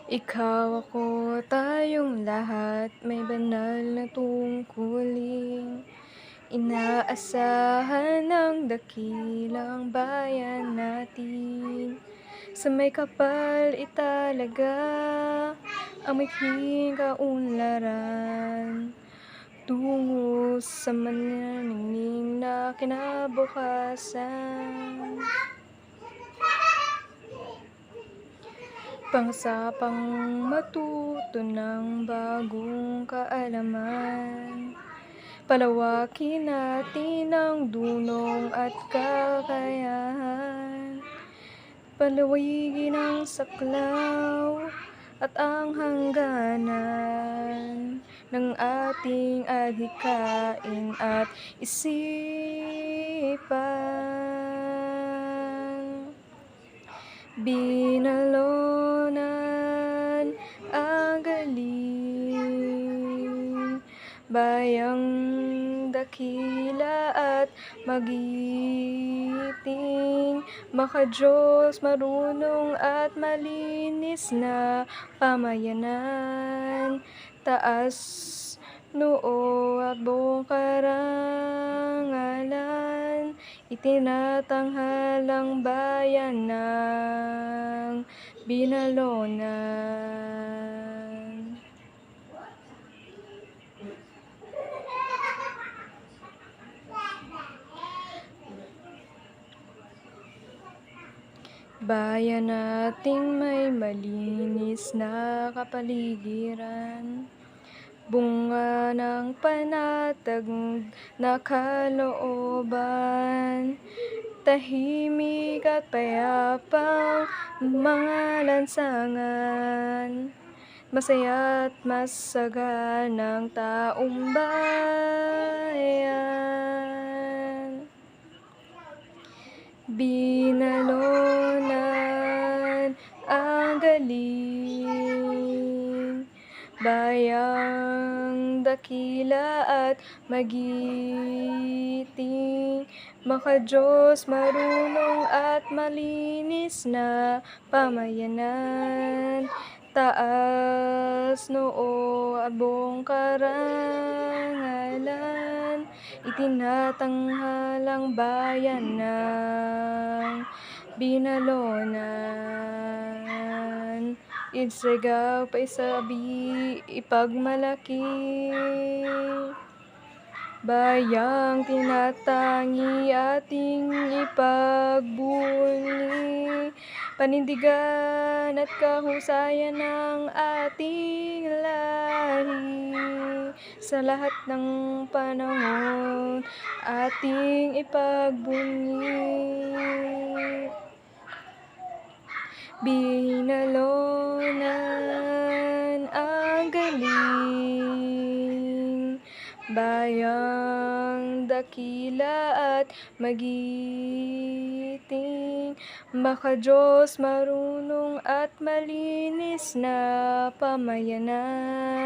Ikaw, ako, tayong lahat may banal na tungkulin. Inaasahan ng dakilang bayan natin. Sa may kapal italaga ang mikhing kaunlaran. Tungo sa mananingning na kinabukasan. Pangsapang matuto ng bagong kaalaman. Palawakin natin ang dunong at kakayahan. Palawigin ang saklaw at ang hangganan ng ating adhikain at isipan. Binalonan ang galing, bayang dakila at magiting, maka-Diyos, marunong at malinis na pamayanan. Taas noo at buong karangalan, itinatanghalang bayan ng Binalonan. Bayan nating may malinis na kapaligiran, bunga ng panatag na kalooban, tahimik at payapang mga lansangan, masaya at masaganang taong bayan. Binalonan ang galing, bayang dakila at magiting, maka-Diyos, marunong at malinis na pamayanan. Taas noo at buong karangalan, itinatanghalang bayan ng Binalonan. Idsigaw, paisabi, ipagmalaki, bayang tinatangi ating ipagbunyi. Panindigan at kahusayan ng ating lahi, sa lahat ng panahon ating ipagbunyi. Binalonan ang galing, bayang dakila at magiting, maka-Diyos, marunong at malinis na pamayanan.